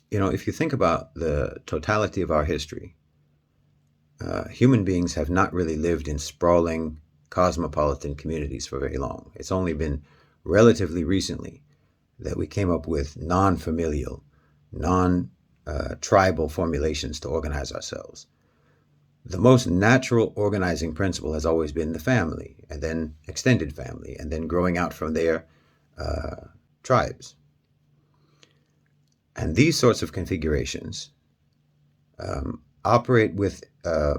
If you think about the totality of our history, human beings have not really lived in sprawling cosmopolitan communities for very long. It's only been relatively recently that we came up with non-familial, non-tribal formulations to organize ourselves. The most natural organizing principle has always been the family, and then extended family, and then growing out from there, tribes. And these sorts of configurations operate with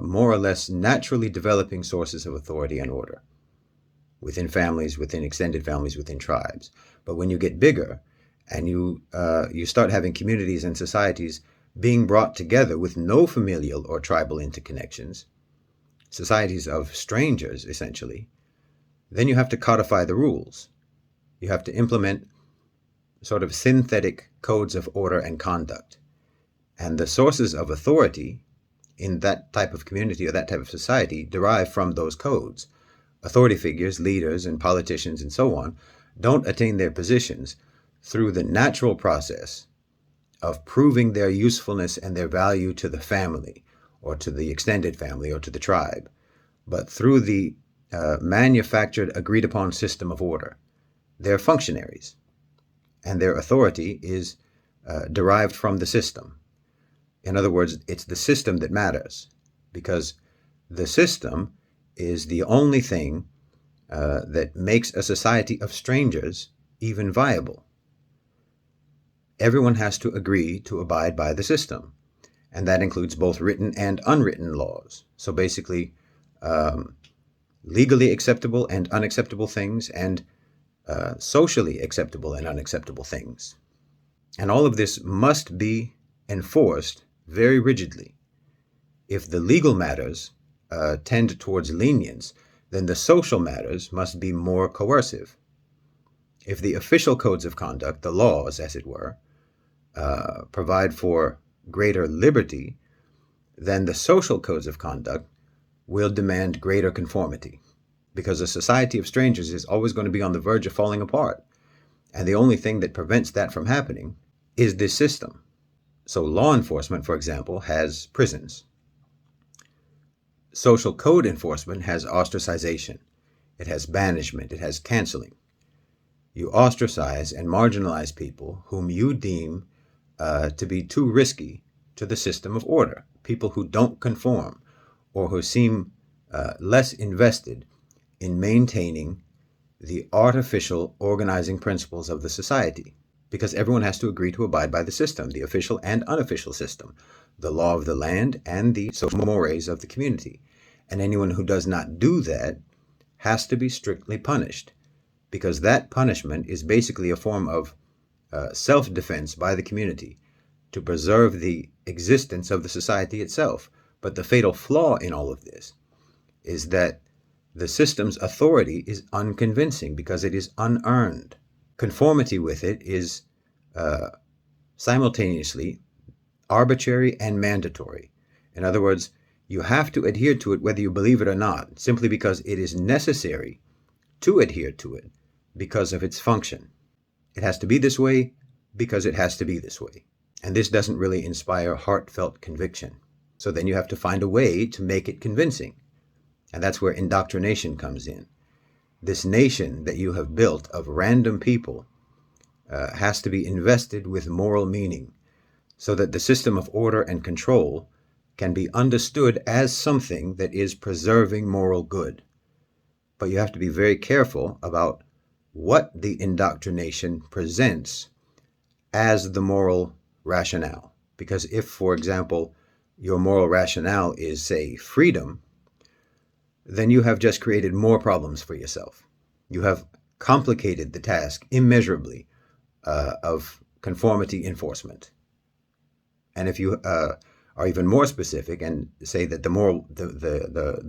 more or less naturally developing sources of authority and order within families, within extended families, within tribes. But when you get bigger and you start having communities and societies being brought together with no familial or tribal interconnections, societies of strangers, essentially, then you have to codify the rules. You have to implement sort of synthetic codes of order and conduct. And the sources of authority in that type of community or that type of society derive from those codes. Authority figures, leaders, and politicians, and so on, don't attain their positions through the natural process of proving their usefulness and their value to the family, or to the extended family, or to the tribe, but through the manufactured, agreed-upon system of order. They're functionaries, and their authority is derived from the system. In other words, it's the system that matters, because the system is the only thing that makes a society of strangers even viable. Everyone has to agree to abide by the system, and that includes both written and unwritten laws. So basically, legally acceptable and unacceptable things, and socially acceptable and unacceptable things. And all of this must be enforced very rigidly. If the legal matters tend towards lenience, then the social matters must be more coercive. If the official codes of conduct, the laws, as it were, provide for greater liberty, then the social codes of conduct will demand greater conformity, because a society of strangers is always going to be on the verge of falling apart. And the only thing that prevents that from happening is this system. So law enforcement, for example, has prisons. Social code enforcement has ostracization. It has banishment. It has canceling. You ostracize and marginalize people whom you deem to be too risky to the system of order, people who don't conform or who seem less invested in maintaining the artificial organizing principles of the society, because everyone has to agree to abide by the system, the official and unofficial system, the law of the land and the social mores of the community. And anyone who does not do that has to be strictly punished, because that punishment is basically a form of self-defense by the community to preserve the existence of the society itself. But the fatal flaw in all of this is that the system's authority is unconvincing because it is unearned. Conformity with it is simultaneously arbitrary and mandatory. In other words, you have to adhere to it whether you believe it or not, simply because it is necessary to adhere to it because of its function. It has to be this way because it has to be this way. And this doesn't really inspire heartfelt conviction. So then you have to find a way to make it convincing. And that's where indoctrination comes in. This nation that you have built of random people has to be invested with moral meaning, so that the system of order and control can be understood as something that is preserving moral good. But you have to be very careful about what the indoctrination presents as the moral rationale. Because if, for example, your moral rationale is, say, freedom, then you have just created more problems for yourself. You have complicated the task immeasurably of conformity enforcement. And if you are even more specific and say that the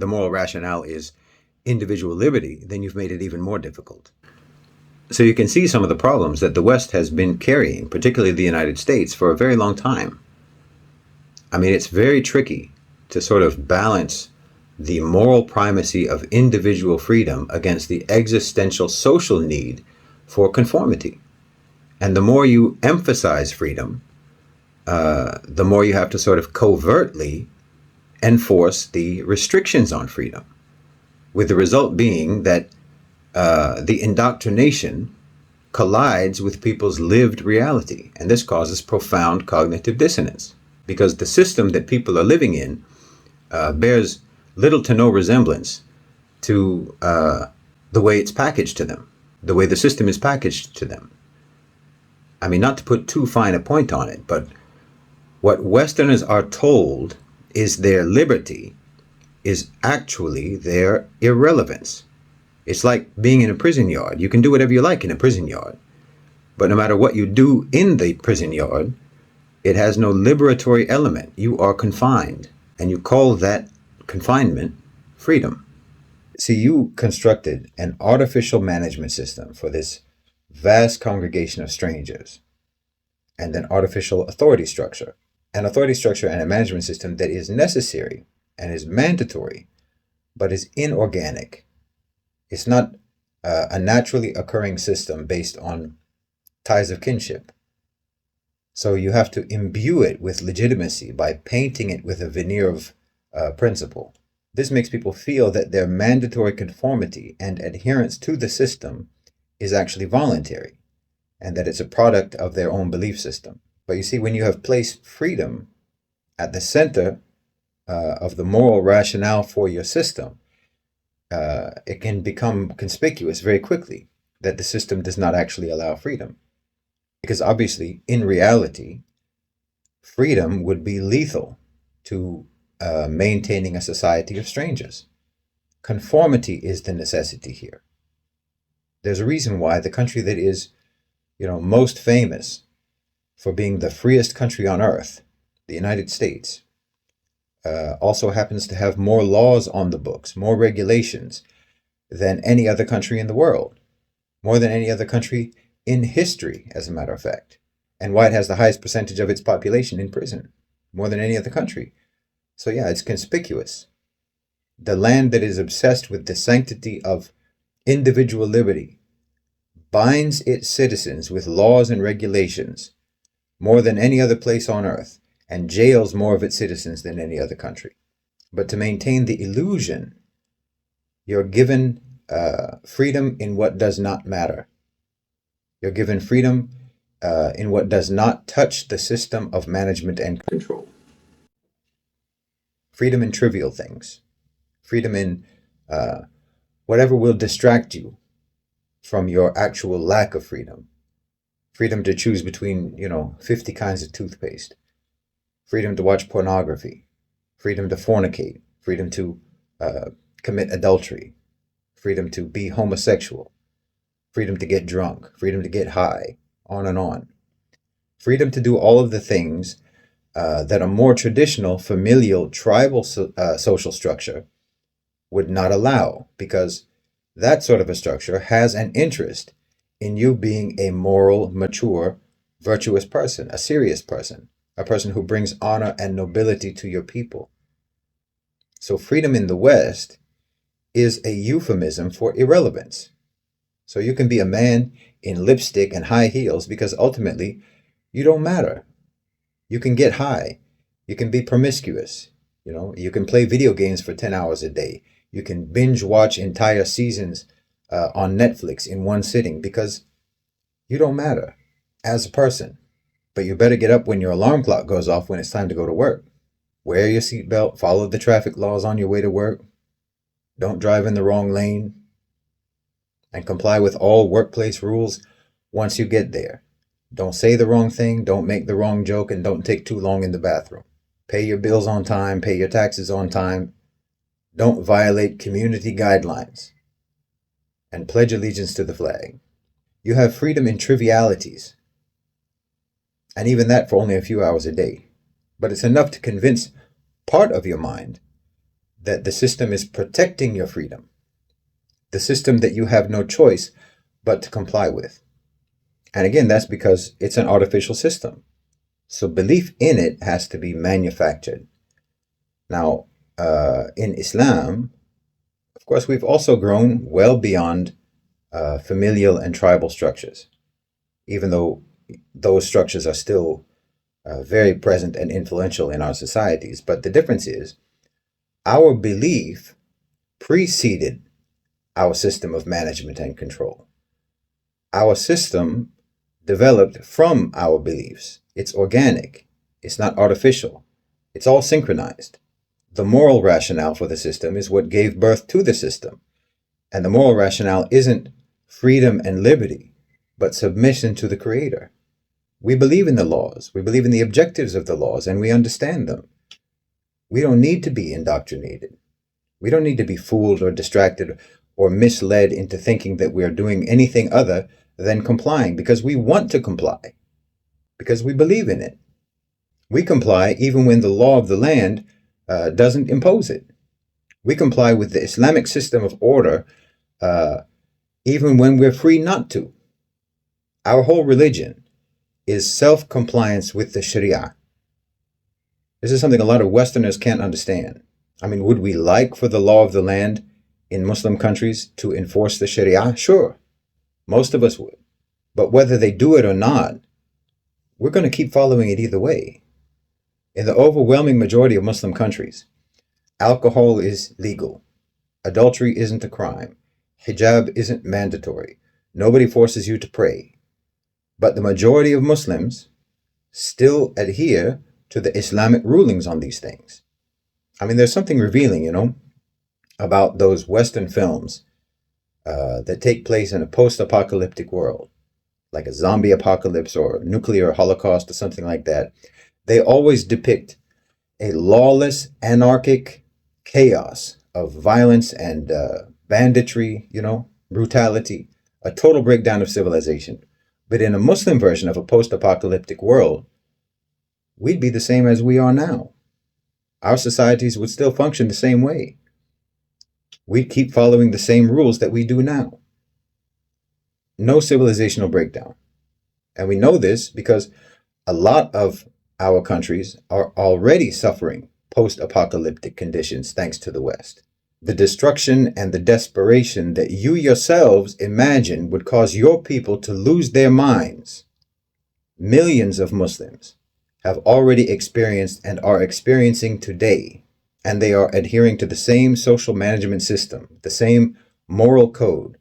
moral rationale is individual liberty, then you've made it even more difficult. So you can see some of the problems that the West has been carrying, particularly the United States, for a very long time. I mean, it's very tricky to sort of balance the moral primacy of individual freedom against the existential social need for conformity. And the more you emphasize freedom, the more you have to sort of covertly enforce the restrictions on freedom, with the result being that the indoctrination collides with people's lived reality. And this causes profound cognitive dissonance because the system that people are living in bears little to no resemblance to the way it's packaged to them, the way the system is packaged to them. I mean, not to put too fine a point on it, but what Westerners are told is their liberty is actually their irrelevance. It's like being in a prison yard. You can do whatever you like in a prison yard, but no matter what you do in the prison yard, it has no liberatory element. You are confined, and you call that confinement freedom. See, you constructed an artificial management system for this vast congregation of strangers, and an artificial authority structure. An authority structure and a management system that is necessary and is mandatory, but is inorganic. It's not a naturally occurring system based on ties of kinship. So you have to imbue it with legitimacy by painting it with a veneer of principle. This makes people feel that their mandatory conformity and adherence to the system is actually voluntary, and that it's a product of their own belief system. But you see, when you have placed freedom at the center of the moral rationale for your system, it can become conspicuous very quickly that the system does not actually allow freedom. Because obviously, in reality, freedom would be lethal to maintaining a society of strangers. Conformity is the necessity here. There's a reason why the country that is, most famous for being the freest country on earth, the United States, also happens to have more laws on the books, more regulations than any other country in the world, more than any other country in history, as a matter of fact. And why it has the highest percentage of its population in prison, more than any other country. So yeah, it's conspicuous. The land that is obsessed with the sanctity of individual liberty binds its citizens with laws and regulations more than any other place on earth, and jails more of its citizens than any other country. But to maintain the illusion, you're given freedom in what does not matter. You're given freedom in what does not touch the system of management and control. Freedom in trivial things. Freedom in whatever will distract you from your actual lack of freedom. Freedom to choose between, 50 kinds of toothpaste. Freedom to watch pornography. Freedom to fornicate. Freedom to commit adultery. Freedom to be homosexual. Freedom to get drunk. Freedom to get high. On and on. Freedom to do all of the things that a more traditional, familial, tribal social structure would not allow, because that sort of a structure has an interest in you being a moral, mature, virtuous person, a serious person, a person who brings honor and nobility to your people. So freedom in the West is a euphemism for irrelevance. So you can be a man in lipstick and high heels because ultimately you don't matter. You can get high. You can be promiscuous. You can play video games for 10 hours a day. You can binge watch entire seasons on Netflix in one sitting because you don't matter as a person. But you better get up when your alarm clock goes off when it's time to go to work. Wear your seatbelt, follow the traffic laws on your way to work. Don't drive in the wrong lane. And comply with all workplace rules once you get there. Don't say the wrong thing, don't make the wrong joke, and don't take too long in the bathroom. Pay your bills on time, pay your taxes on time. Don't violate community guidelines. And pledge allegiance to the flag. You have freedom in trivialities. And even that for only a few hours a day. But it's enough to convince part of your mind that the system is protecting your freedom. The system that you have no choice but to comply with. And again, that's because it's an artificial system. So belief in it has to be manufactured. Now, in Islam, of course, we've also grown well beyond familial and tribal structures, even though those structures are still very present and influential in our societies. But the difference is our belief preceded our system of management and control. Our system developed from our beliefs. It's organic. It's not artificial. It's all synchronized. The moral rationale for the system is what gave birth to the system. And the moral rationale isn't freedom and liberty, but submission to the Creator. We believe in the laws. We believe in the objectives of the laws, and we understand them. We don't need to be indoctrinated. We don't need to be fooled or distracted or misled into thinking that we are doing anything other than complying, because we want to comply, because we believe in it. We comply even when the law of the land doesn't impose it. We comply with the Islamic system of order even when we're free not to. Our whole religion is self-compliance with the Sharia. This is something a lot of Westerners can't understand. I mean, would we like for the law of the land in Muslim countries to enforce the Sharia? Sure. Most of us would. But whether they do it or not, we're going to keep following it either way. In the overwhelming majority of Muslim countries, alcohol is legal. Adultery isn't a crime. Hijab isn't mandatory. Nobody forces you to pray. But the majority of Muslims still adhere to the Islamic rulings on these things. I mean, there's something revealing, about those Western films that take place in a post-apocalyptic world, like a zombie apocalypse or nuclear holocaust or something like that. They always depict a lawless, anarchic chaos of violence and banditry, brutality, a total breakdown of civilization. But in a Muslim version of a post-apocalyptic world, we'd be the same as we are now. Our societies would still function the same way. We'd keep following the same rules that we do now. No civilizational breakdown. And we know this because a lot of our countries are already suffering post-apocalyptic conditions thanks to the West. The destruction and the desperation that you yourselves imagine would cause your people to lose their minds. Millions of Muslims have already experienced and are experiencing today, and they are adhering to the same social management system, the same moral code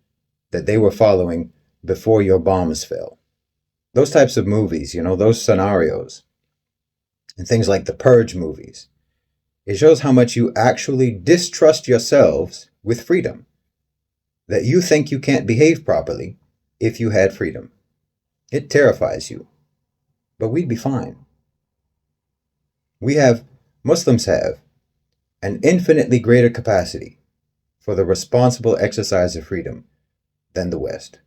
that they were following before your bombs fell. Those types of movies, those scenarios, and things like the Purge movies, it shows how much you actually distrust yourselves with freedom, that you think you can't behave properly if you had freedom. It terrifies you, but we'd be fine. Muslims have an infinitely greater capacity for the responsible exercise of freedom than the West.